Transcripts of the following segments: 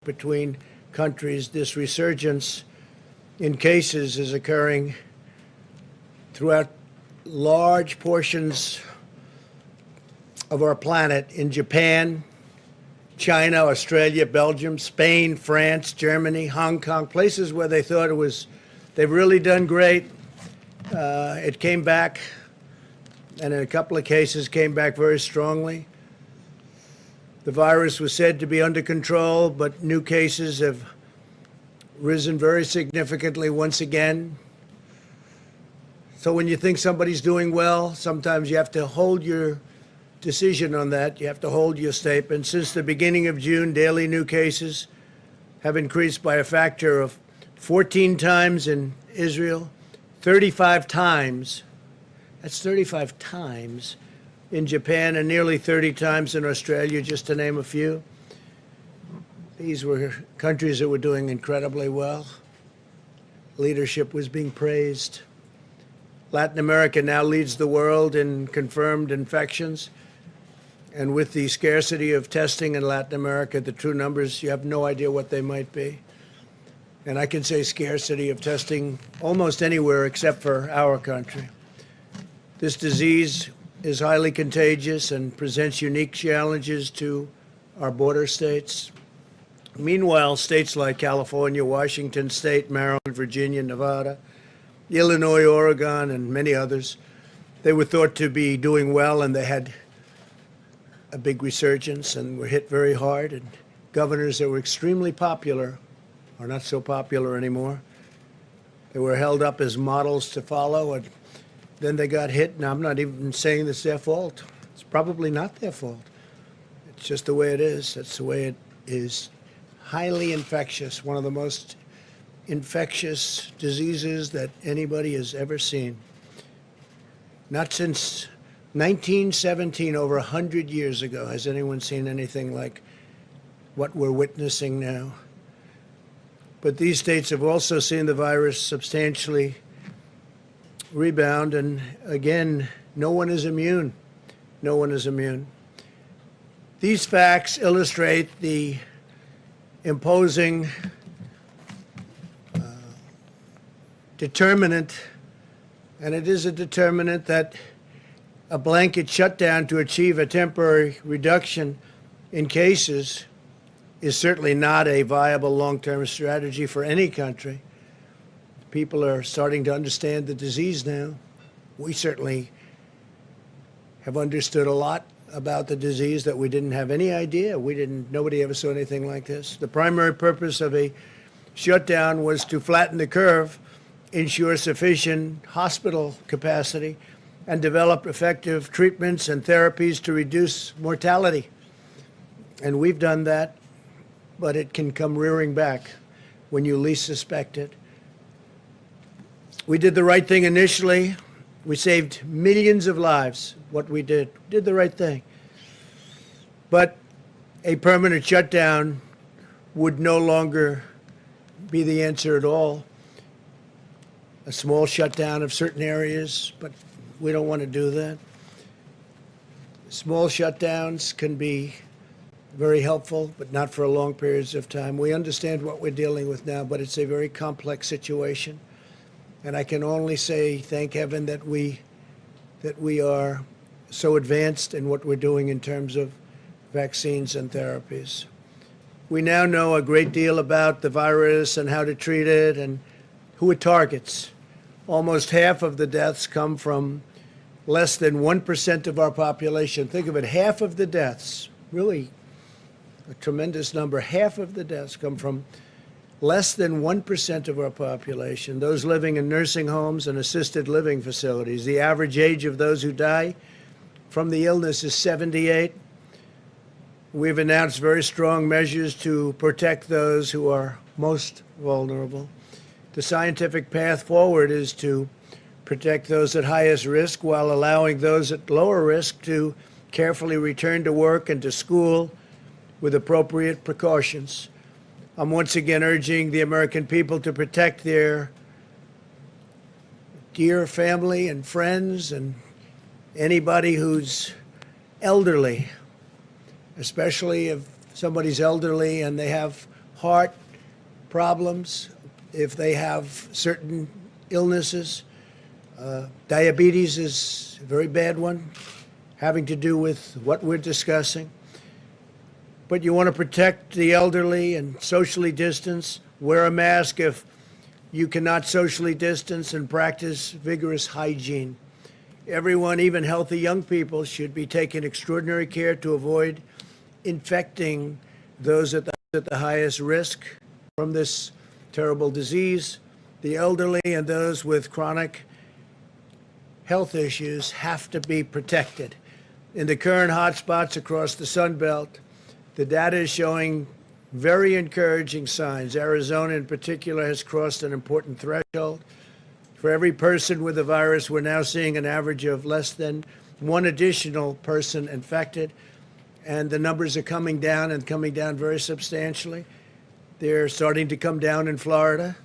between countries. This resurgence in cases is occurring throughout large portions of our planet, in Japan, China, Australia, Belgium, Spain, France, Germany, Hong Kong, places where they thought they've really done great. It came back, and in a couple of cases came back very strongly. The virus was said to be under control, but new cases have risen very significantly once again. So when you think somebody's doing well, sometimes you have to hold your decision on that. You have to hold your statement. Since the beginning of June, daily new cases have increased by a factor of 14 times in Israel, 35 times, that's 35 times in Japan, and nearly 30 times in Australia, just to name a few. These were countries that were doing incredibly well. Leadership was being praised. Latin America now leads the world in confirmed infections. And with the scarcity of testing in Latin America, the true numbers, you have no idea what they might be. And I can say scarcity of testing almost anywhere except for our country. This disease is highly contagious and presents unique challenges to our border states. Meanwhile, states like California, Washington State, Maryland, Virginia, Nevada, Illinois, Oregon, and many others, they were thought to be doing well, and they had a big resurgence and were hit very hard. And governors that were extremely popular are not so popular anymore. They were held up as models to follow, and then they got hit. And I'm not even saying it's their fault. It's probably not their fault. It's just the way it is. That's the way it is. Highly infectious, one of the most infectious diseases that anybody has ever seen. Not since 1917, over 100 years ago, has anyone seen anything like what we're witnessing now. But these states have also seen the virus substantially rebound, and again, no one is immune. No one is immune. These facts illustrate the imposing determinant, and it is a determinant that a blanket shutdown to achieve a temporary reduction in cases is certainly not a viable long-term strategy for any country. People are starting to understand the disease now. We certainly have understood a lot about the disease that we didn't have any idea. Nobody ever saw anything like this. The primary purpose of a shutdown was to flatten the curve, ensure sufficient hospital capacity, and develop effective treatments and therapies to reduce mortality. And we've done that, but it can come rearing back when you least suspect it. We did the right thing initially. We saved millions of lives. What we did the right thing. But a permanent shutdown would no longer be the answer at all. A small shutdown of certain areas, but we don't want to do that. Small shutdowns can be very helpful, but not for long periods of time. We understand what we're dealing with now, but it's a very complex situation. And I can only say, thank heaven that we are so advanced in what we're doing in terms of vaccines and therapies. We now know a great deal about the virus and how to treat it and who it targets. Almost half of the deaths come from less than 1% of our population. Think of it, half of the deaths, really a tremendous number, half of the deaths come from less than 1% of our population, those living in nursing homes and assisted living facilities. The average age of those who die from the illness is 78. We've announced very strong measures to protect those who are most vulnerable. The scientific path forward is to protect those at highest risk while allowing those at lower risk to carefully return to work and to school with appropriate precautions. I'm once again urging the American people to protect their dear family and friends and anybody who's elderly, especially if somebody's elderly and they have heart problems, if they have certain illnesses. Diabetes is a very bad one, having to do with what we're discussing. But you want to protect the elderly and socially distance. Wear a mask if you cannot socially distance, and practice vigorous hygiene. Everyone, even healthy young people, should be taking extraordinary care to avoid infecting those at the highest risk from this terrible disease. The elderly and those with chronic health issues have to be protected. In the current hotspots across the Sun Belt, the data is showing very encouraging signs. Arizona, in particular, has crossed an important threshold. For every person with the virus, we're now seeing an average of less than one additional person infected, and the numbers are coming down, and coming down very substantially. They're starting to come down in Florida.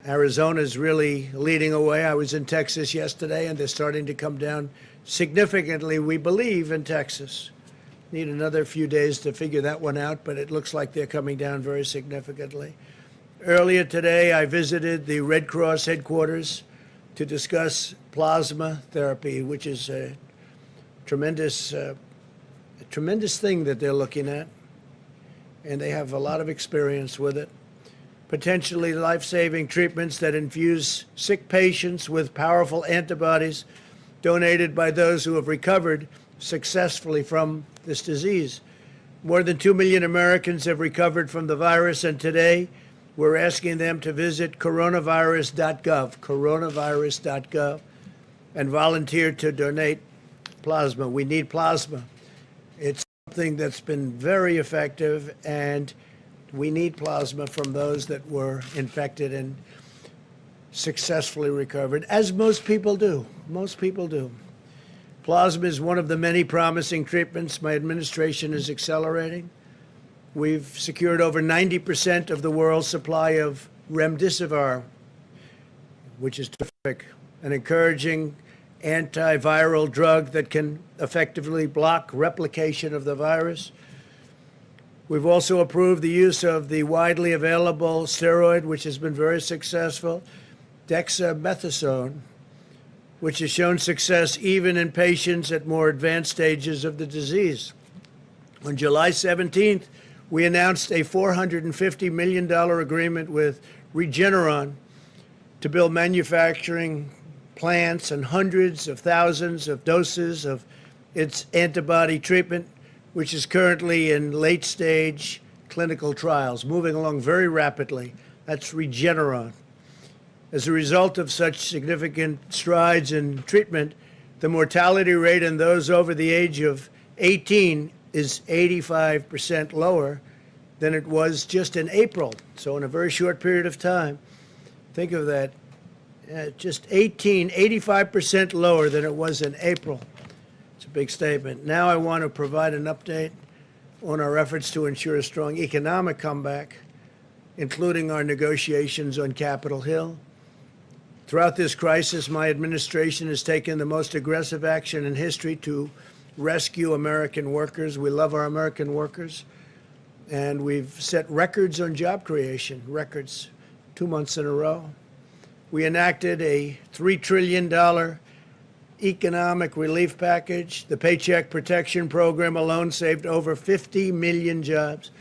Arizona is really leading away. I was in Texas yesterday, and they're starting to come down significantly, we believe, in Texas. Need another few days to figure that one out, but it looks like they're coming down very significantly. Earlier today, I visited the Red Cross headquarters to discuss plasma therapy, which is a tremendous thing that they're looking at, and they have a lot of experience with it. Potentially life-saving treatments that infuse sick patients with powerful antibodies donated by those who have recovered successfully from this disease. More than 2 million Americans have recovered from the virus, and today we're asking them to visit coronavirus.gov, and volunteer to donate plasma. We need plasma. It's something that's been very effective, and we need plasma from those that were infected and successfully recovered, as most people do. Most people do. Plasma is one of the many promising treatments my administration is accelerating. We've secured over 90% of the world's supply of remdesivir, which is terrific, an encouraging antiviral drug that can effectively block replication of the virus. We've also approved the use of the widely available steroid, which has been very successful, dexamethasone, which has shown success even in patients at more advanced stages of the disease. On July 17th, we announced a $450 million agreement with Regeneron to build manufacturing plants and hundreds of thousands of doses of its antibody treatment, which is currently in late-stage clinical trials, moving along very rapidly. That's Regeneron. As a result of such significant strides in treatment, the mortality rate in those over the age of 18 is 85% lower than it was just in April. So in a very short period of time, think of that, just 85% lower than it was in April. It's a big statement. Now I want to provide an update on our efforts to ensure a strong economic comeback, including our negotiations on Capitol Hill. Throughout this crisis, my administration has taken the most aggressive action in history to rescue American workers. We love our American workers, and we've set records on job creation, records 2 months in a row. We enacted a $3 trillion economic relief package. The Paycheck Protection Program alone saved over 50 million jobs.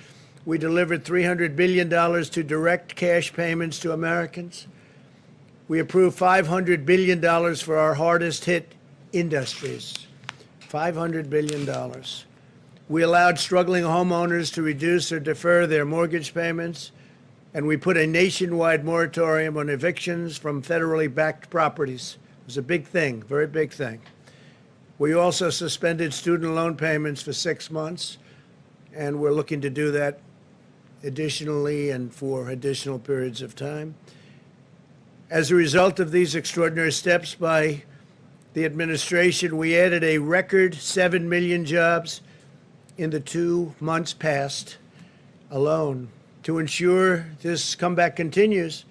We delivered $300 billion to direct cash payments to Americans. We approved $500 billion for our hardest hit industries. $500 billion. We allowed struggling homeowners to reduce or defer their mortgage payments, and we put a nationwide moratorium on evictions from federally backed properties. It was a big thing, very big thing. We also suspended student loan payments for 6 months, and we're looking to do that additionally and for additional periods of time. As a result of these extraordinary steps by the administration, we added a record 7 million jobs in the 2 months past alone. To ensure this comeback continues,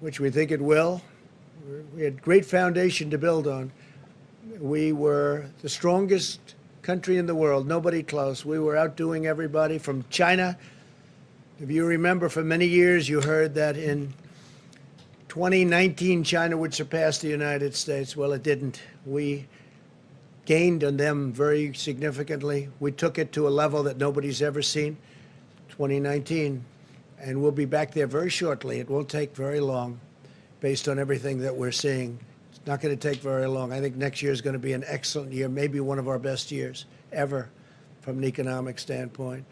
which we think it will, we had great foundation to build on. We were the strongest country in the world, nobody close. We were outdoing everybody from China If you remember, for many years you heard that in 2019 China would surpass the United States. Well, it didn't. We gained on them very significantly. We took it to a level that nobody's ever seen, 2019, and we'll be back there very shortly. It won't take very long based on everything that we're seeing. It's not going to take very long. I think next year is going to be an excellent year, maybe one of our best years ever from an economic standpoint.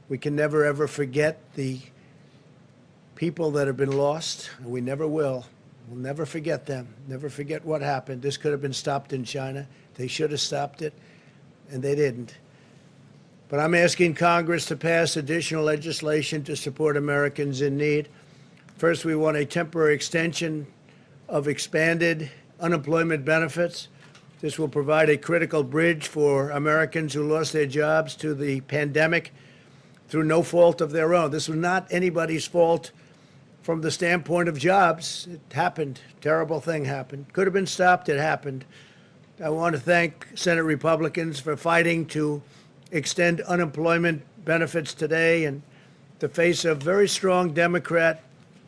We can never, ever forget the people that have been lost, and we never will. We'll never forget them, never forget what happened. This could have been stopped in China. They should have stopped it, and they didn't. But I'm asking Congress to pass additional legislation to support Americans in need. First, we want a temporary extension of expanded unemployment benefits. This will provide a critical bridge for Americans who lost their jobs to the pandemic through no fault of their own. This was not anybody's fault from the standpoint of jobs. It happened. Terrible thing happened. Could have been stopped. It happened. I want to thank Senate Republicans for fighting to extend unemployment benefits today in the face of very strong Democrat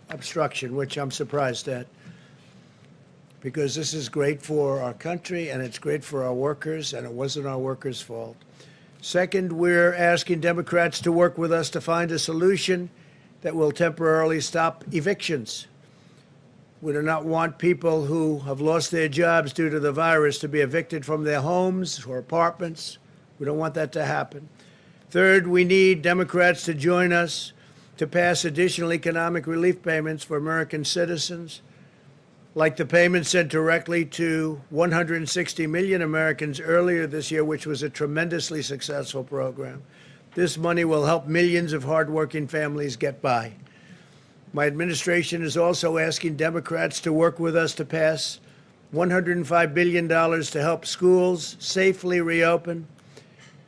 obstruction, which I'm surprised at, because this is great for our country and it's great for our workers, and it wasn't our workers' fault. Second, we're asking Democrats to work with us to find a solution that will temporarily stop evictions. We do not want people who have lost their jobs due to the virus to be evicted from their homes or apartments. We don't want that to happen. Third, we need Democrats to join us to pass additional economic relief payments for American citizens, like the payments sent directly to 160 million Americans earlier this year, which was a tremendously successful program. This money will help millions of hardworking families get by. My administration is also asking Democrats to work with us to pass $105 billion to help schools safely reopen.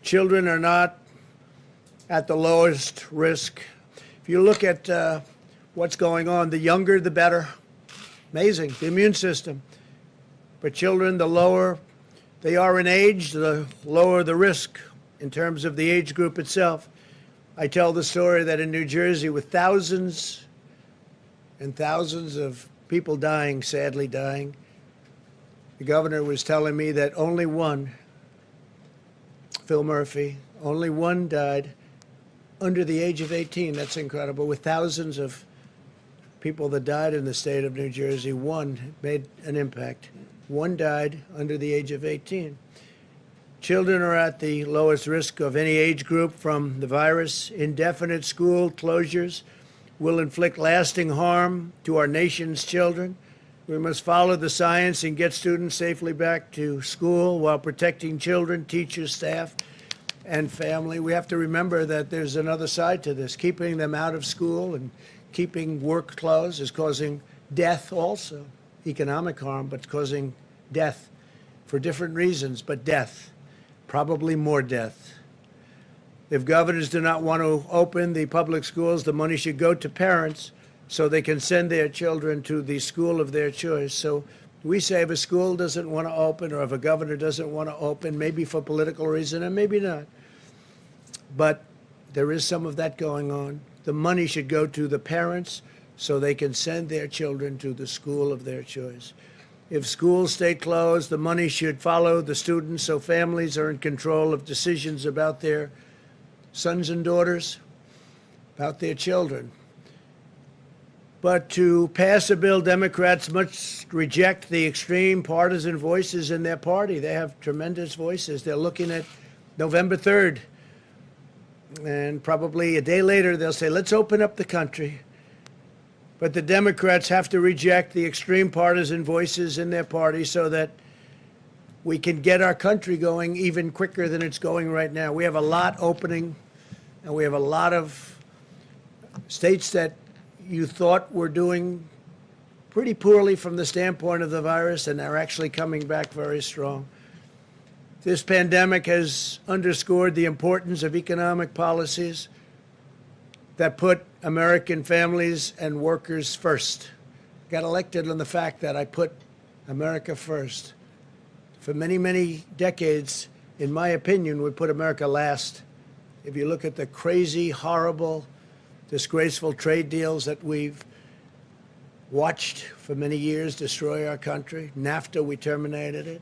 Children are not at the lowest risk. If you look at what's going on, the younger, the better. Amazing, the immune system. But children, the lower they are in age, the lower the risk in terms of the age group itself. I tell the story that in New Jersey, with thousands and thousands of people dying, sadly dying, the governor was telling me that only one, Phil Murphy, only one died under the age of 18. That's incredible. With thousands of people that died in the state of New Jersey, one made an impact. One died under the age of 18. Children are at the lowest risk of any age group from the virus. Indefinite school closures will inflict lasting harm to our nation's children. We must follow the science and get students safely back to school while protecting children, teachers, staff, and family. We have to remember that there's another side to this. Keeping them out of school and keeping work closed is causing death also. Economic harm, but causing death for different reasons, but death. Probably more death. If governors do not want to open the public schools, the money should go to parents so they can send their children to the school of their choice. So we say if a school doesn't want to open, or if a governor doesn't want to open, maybe for political reason and maybe not, but there is some of that going on. The money should go to the parents so they can send their children to the school of their choice. If schools stay closed, the money should follow the students so families are in control of decisions about their sons and daughters, about their children. But to pass a bill, Democrats must reject the extreme partisan voices in their party. They have tremendous voices. They're looking at November 3rd, and probably a day later they'll say, let's open up the country. But the Democrats have to reject the extreme partisan voices in their party so that we can get our country going even quicker than it's going right now. We have a lot opening, and we have a lot of states that you thought were doing pretty poorly from the standpoint of the virus, and they're actually coming back very strong. This pandemic has underscored the importance of economic policies that put American families and workers first. Got elected on the fact that I put America first. For many, many decades, in my opinion, we put America last. If you look at the crazy, horrible disgraceful trade deals that we've watched for many years destroy our country. NAFTA, we terminated it.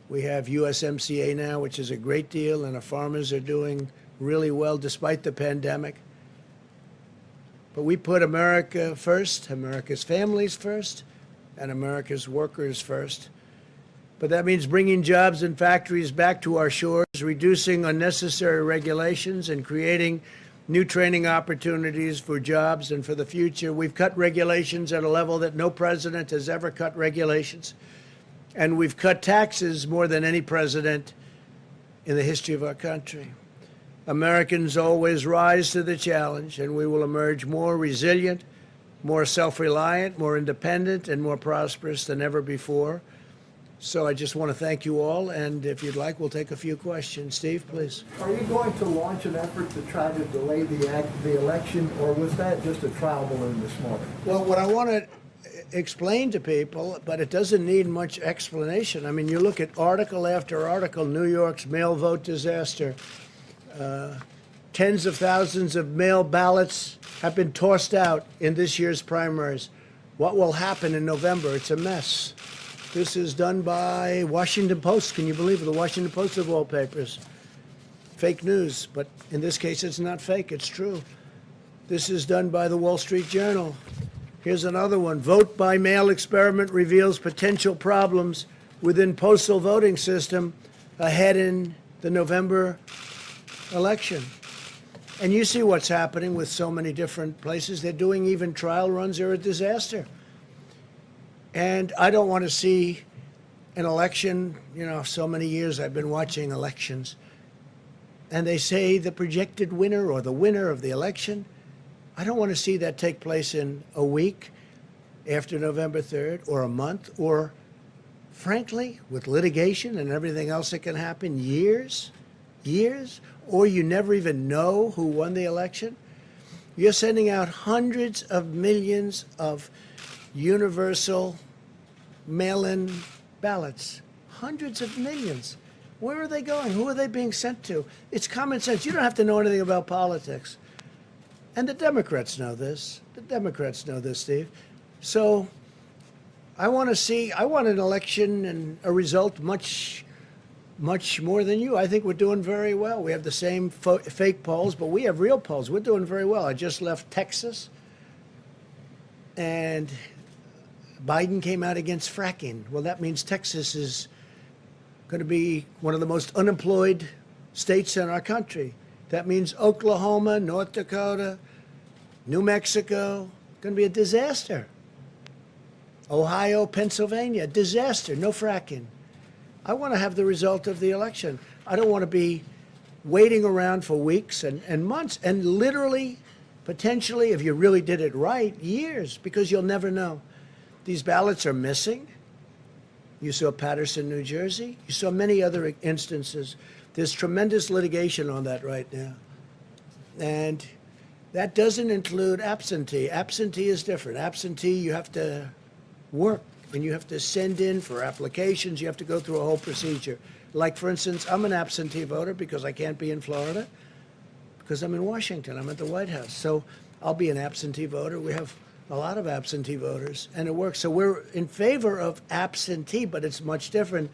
We have USMCA now, which is a great deal, and our farmers are doing really well despite the pandemic. But we put America first, America's families first, and America's workers first. But that means bringing jobs and factories back to our shores, reducing unnecessary regulations, and creating new training opportunities for jobs and for the future. We've cut regulations at a level that no president has ever cut regulations. And we've cut taxes more than any president in the history of our country. Americans always rise to the challenge, and we will emerge more resilient, more self-reliant, more independent, and more prosperous than ever before. So I just want to thank you all, and if you'd like, we'll take a few questions. Steve, please. Are you going to launch an effort to try to delay the election, or was that just a trial balloon this morning? Well, what I want to explain to people, but it doesn't need much explanation. I mean, you look at article after article, New York's mail vote disaster. Tens of thousands of mail ballots have been tossed out in this year's primaries. What will happen in November? It's a mess. This is done by Washington Post. Can you believe it? The Washington Post of all papers. Fake news, but in this case, it's not fake. It's true. This is done by the Wall Street Journal. Here's another one. Vote by mail experiment reveals potential problems within postal voting system ahead in the November election. And you see what's happening with so many different places. They're doing even trial runs. They're a disaster. And I don't want to see an election, you know, so many years I've been watching elections, and they say the projected winner or the winner of the election. I don't want to see that take place in a week after November 3rd or a month or, frankly, with litigation and everything else that can happen, years, or you never even know who won the election. You're sending out hundreds of millions of universal mail-in ballots. Hundreds of millions. Where are they going? Who are they being sent to? It's common sense. You don't have to know anything about politics. And the Democrats know this. The Democrats know this, Steve. So I want an election and a result much more than you. I think we're doing very well. We have the same fake polls, but we have real polls. We're doing very well. I just left Texas, and Biden came out against fracking. Well, that means Texas is going to be one of the most unemployed states in our country. That means Oklahoma, North Dakota, New Mexico, going to be a disaster. Ohio, Pennsylvania, disaster, no fracking. I want to have the result of the election. I don't want to be waiting around for weeks and months, and literally, potentially, if you really did it right, years, because you'll never know. These ballots are missing. You saw Paterson, New Jersey. You saw many other instances. There's tremendous litigation on that right now. And that doesn't include absentee. Absentee is different. Absentee, you have to work, and you have to send in for applications. You have to go through a whole procedure. Like, for instance, I'm an absentee voter because I can't be in Florida because I'm in Washington. I'm at the White House. So I'll be an absentee voter. We have a lot of absentee voters, and it works. So we're in favor of absentee, but it's much different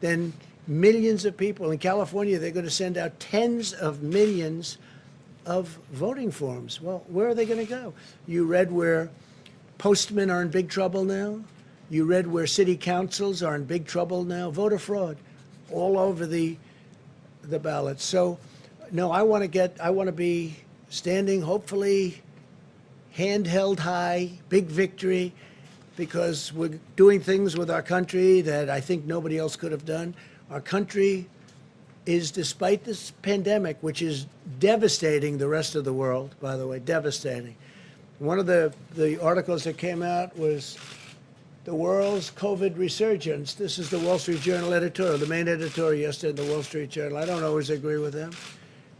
than millions of people. In California, they're going to send out tens of millions of voting forms. Well, where are they going to go? You read where postmen are in big trouble now. You read where city councils are in big trouble now. Voter fraud all over the ballots. So, no, I want to be standing, hopefully, hand held high, big victory, because we're doing things with our country that I think nobody else could have done. Our country is, despite this pandemic, which is devastating the rest of the world, by the way, devastating. One of the articles that came out was the world's COVID resurgence. This is the Wall Street Journal editorial, the main editorial yesterday in the Wall Street Journal. I don't always agree with them,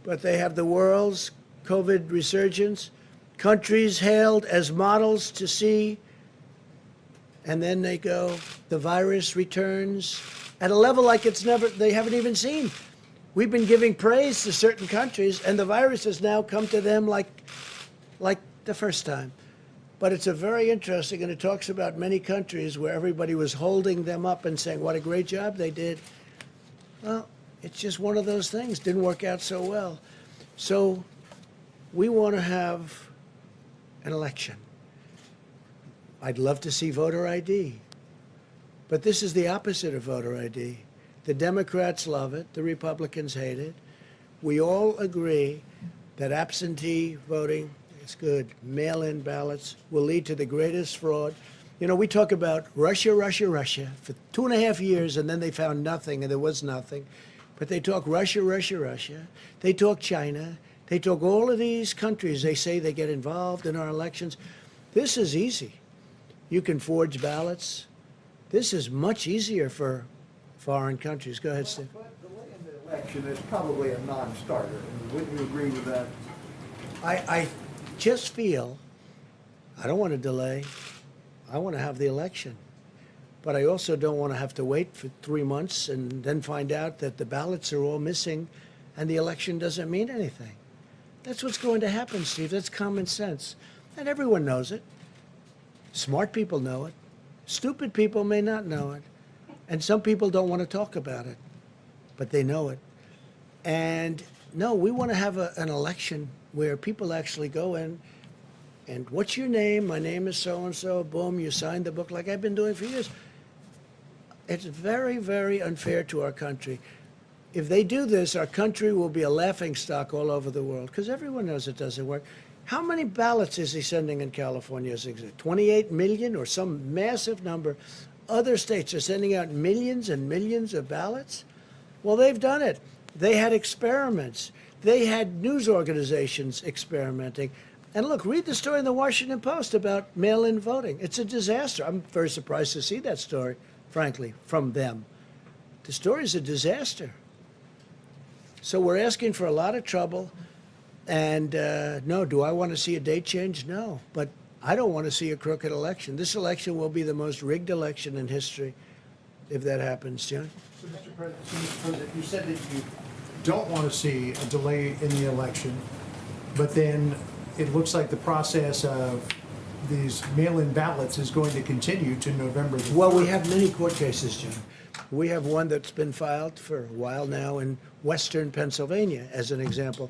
but they have the world's COVID resurgence. Countries hailed as models to see, and then they go, the virus returns at a level like they haven't even seen. We've been giving praise to certain countries, and the virus has now come to them like like the first time. But it's a very interesting, and it talks about many countries where everybody was holding them up and saying what a great job they did. Well, it's just one of those things. Didn't work out so well. So we want to have an election. I'd love to see voter ID. But this is the opposite of voter ID. The Democrats love it. The Republicans hate it. We all agree that absentee voting is good. Mail-in ballots will lead to the greatest fraud. You know, we talk about Russia, Russia, Russia for 2.5 years, and then they found nothing, and there was nothing. But they talk Russia, Russia, Russia. They talk China. They talk all of these countries. They say they get involved in our elections. This is easy. You can forge ballots. This is much easier for foreign countries. Go ahead, Steve. But delaying the election is probably a non-starter. And wouldn't you agree with that? I just feel I don't want to delay. I want to have the election. But I also don't want to have to wait for 3 months and then find out that the ballots are all missing and the election doesn't mean anything. That's what's going to happen, Steve. That's common sense. And everyone knows it. Smart people know it. Stupid people may not know it. And some people don't want to talk about it, but they know it. And no, we want to have an election where people actually go in and what's your name? My name is so-and-so. Boom, you signed the book like I've been doing for years. It's very, very unfair to our country. If they do this, our country will be a laughingstock all over the world because everyone knows it doesn't work. How many ballots is he sending in California? Is it 28 million or some massive number? Other states are sending out millions and millions of ballots. Well, they've done it. They had experiments. They had news organizations experimenting. And look, read the story in the Washington Post about mail-in voting. It's a disaster. I'm very surprised to see that story, frankly, from them. The story is a disaster. So we're asking for a lot of trouble. And no, do I want to see a date change? No. But I don't want to see a crooked election. This election will be the most rigged election in history if that happens, John. So, Mr. President, you said that you don't want to see a delay in the election, but then it looks like the process of these mail-in ballots is going to continue to November the 4th. Well, we have many court cases, John. We have one that's been filed for a while now in western Pennsylvania, as an example,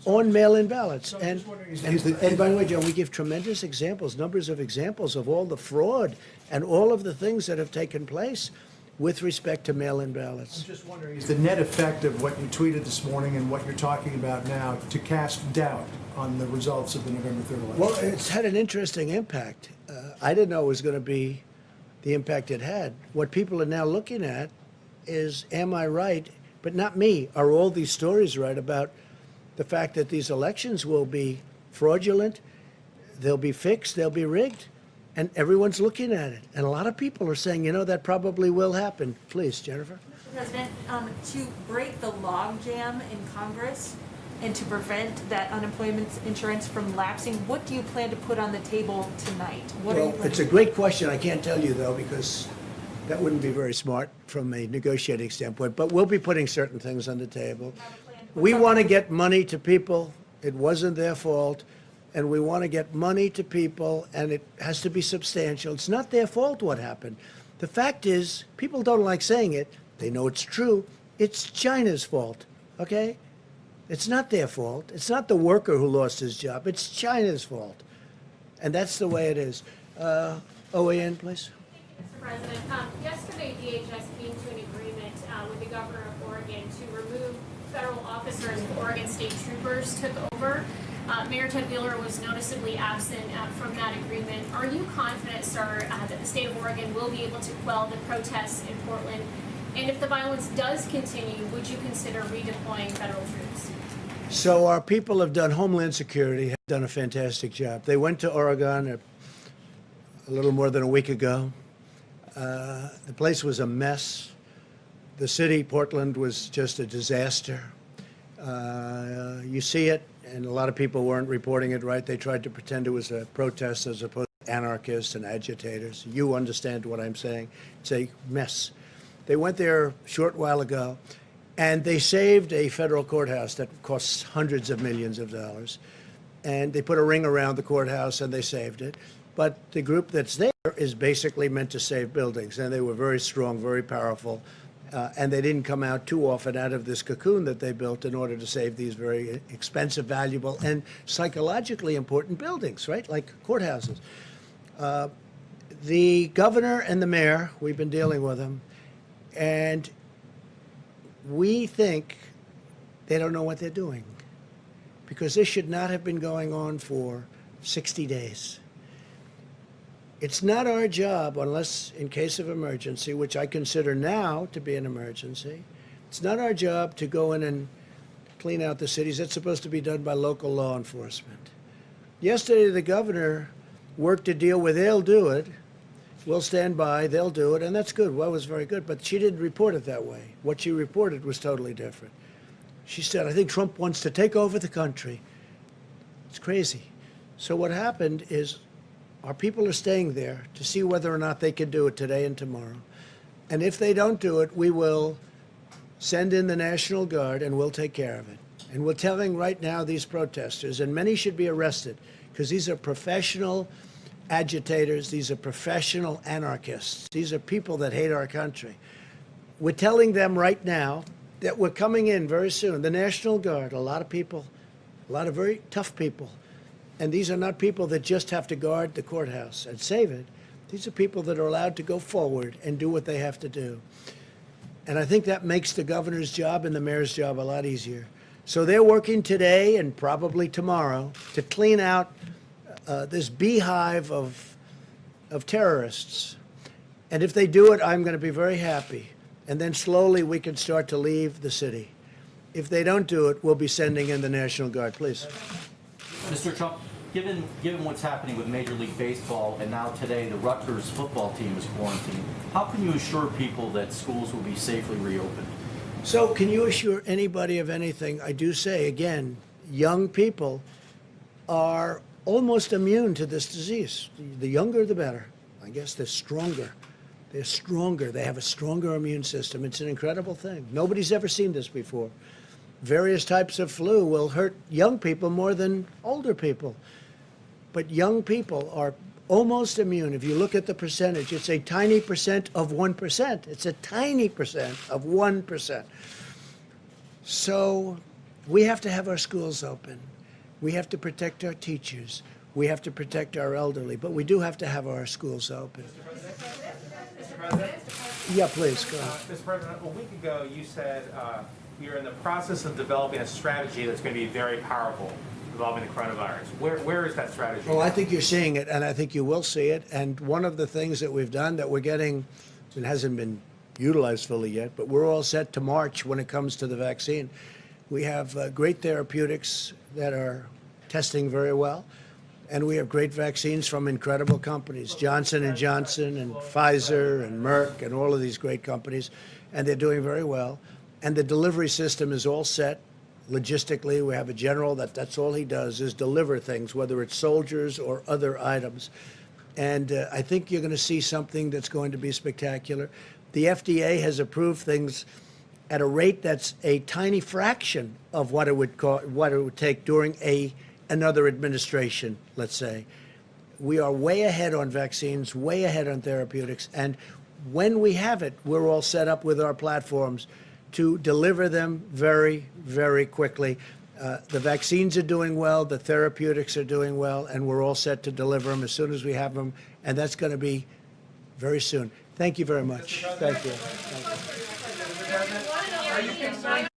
on mail-in ballots. So I'm just wondering, And by the way, John, we give tremendous examples, numbers of examples of all the fraud and all of the things that have taken place with respect to mail-in ballots. I'm just wondering, is the net effect of what you tweeted this morning and what you're talking about now to cast doubt on the results of the November 3rd election? Well, it's had an interesting impact. I didn't know it was going to be the impact it had. What people are now looking at is, am I right? But not me. Are all these stories right about the fact that these elections will be fraudulent, they'll be fixed, they'll be rigged, and everyone's looking at it. And a lot of people are saying, you know, that probably will happen. Please, Jennifer. Mr. President, to break the logjam in Congress and to prevent that unemployment insurance from lapsing, what do you plan to put on the table tonight? What are you Well, planning it's a to great question. I can't tell you, though, because that wouldn't be very smart from a negotiating standpoint. But we'll be putting certain things on the table. have a plan to put We something- want to get money to people. It wasn't their fault. And we want to get money to people, and it has to be substantial. It's not their fault what happened. The fact is, people don't like saying it. They know it's true. It's China's fault, okay? It's not their fault. It's not the worker who lost his job. It's China's fault. And that's the way it is. OAN, please. Mr. President, yesterday DHS came to an agreement with the governor of Oregon to remove federal officers if Oregon State Troopers took over. Mayor Ted Wheeler was noticeably absent from that agreement. Are you confident, sir, that the state of Oregon will be able to quell the protests in Portland? And if the violence does continue, would you consider redeploying federal troops? So our people have done, Homeland Security have done a fantastic job. They went to Oregon a little more than a week ago. The place was a mess. The city, Portland, was just a disaster. You see it, and a lot of people weren't reporting it right. They tried to pretend it was a protest as opposed to anarchists and agitators. You understand what I'm saying. It's a mess. They went there a short while ago, and they saved a federal courthouse that costs hundreds of millions of dollars. and they put a ring around the courthouse and they saved it. But the group that's there is basically meant to save buildings, and they were very strong, very powerful, and they didn't come out too often out of this cocoon that they built in order to save these very expensive, valuable, and psychologically important buildings, right, like courthouses. The governor and the mayor, we've been dealing with them, and we think they don't know what they're doing, because this should not have been going on for 60 days. It's not our job, unless in case of emergency, which I consider now to be an emergency, it's not our job to go in and clean out the cities. That's supposed to be done by local law enforcement. Yesterday, the governor worked a deal where they'll do it. We'll stand by, they'll do it, and that's good. Well, it was very good, but she didn't report it that way. What she reported was totally different. She said, I think Trump wants to take over the country. It's crazy. So what happened is our people are staying there to see whether or not they can do it today and tomorrow. And if they don't do it, we will send in the National Guard and we'll take care of it. And we're telling right now these protesters, and many should be arrested, because these are professional agitators, these are professional anarchists, these are people that hate our country. We're telling them right now that we're coming in very soon. The National Guard, a lot of people, a lot of very tough people. And these are not people that just have to guard the courthouse and save it. These are people that are allowed to go forward and do what they have to do. And I think that makes the governor's job and the mayor's job a lot easier. So they're working today and probably tomorrow to clean out this beehive of terrorists. And if they do it, I'm going to be very happy. And then slowly we can start to leave the city. If they don't do it, we'll be sending in the National Guard. Please. Mr. Trump, given what's happening with Major League Baseball, and now today the Rutgers football team is quarantined, how can you assure people that schools will be safely reopened? So can you assure anybody of anything? I do say, again, young people are almost immune to this disease. The younger, the better. I guess they're stronger. They're stronger. They have a stronger immune system. It's an incredible thing. Nobody's ever seen this before. Various types of flu will hurt young people more than older people. But young people are almost immune. If you look at the percentage, it's a tiny percent of 1%. It's a tiny percent of 1%. So we have to have our schools open. We have to protect our teachers. We have to protect our elderly. But we do have to have our schools open. Mr. President? Yeah, please, go ahead. Mr. President, a week ago you said you're in the process of developing a strategy that's going to be very powerful involving the coronavirus. Where is that strategy? Well, I think you're seeing it, and I think you will see it. And one of the things that we've done that we're getting, it hasn't been utilized fully yet, but we're all set to march when it comes to the vaccine. We have great therapeutics that are testing very well, and we have great vaccines from incredible companies, Johnson & Johnson and Pfizer and Merck and all of these great companies, and they're doing very well. And the delivery system is all set. Logistically, we have a general that's all he does is deliver things, whether it's soldiers or other items. And I think you're going to see something that's going to be spectacular. The FDA has approved things at a rate that's a tiny fraction of what it would take during another administration, let's say. We are way ahead on vaccines, way ahead on therapeutics, and when we have it, we're all set up with our platforms to deliver them very, very quickly. The vaccines are doing well, the therapeutics are doing well, and we're all set to deliver them as soon as we have them, and that's going to be very soon. Thank you very much. Thank you. Are you concerned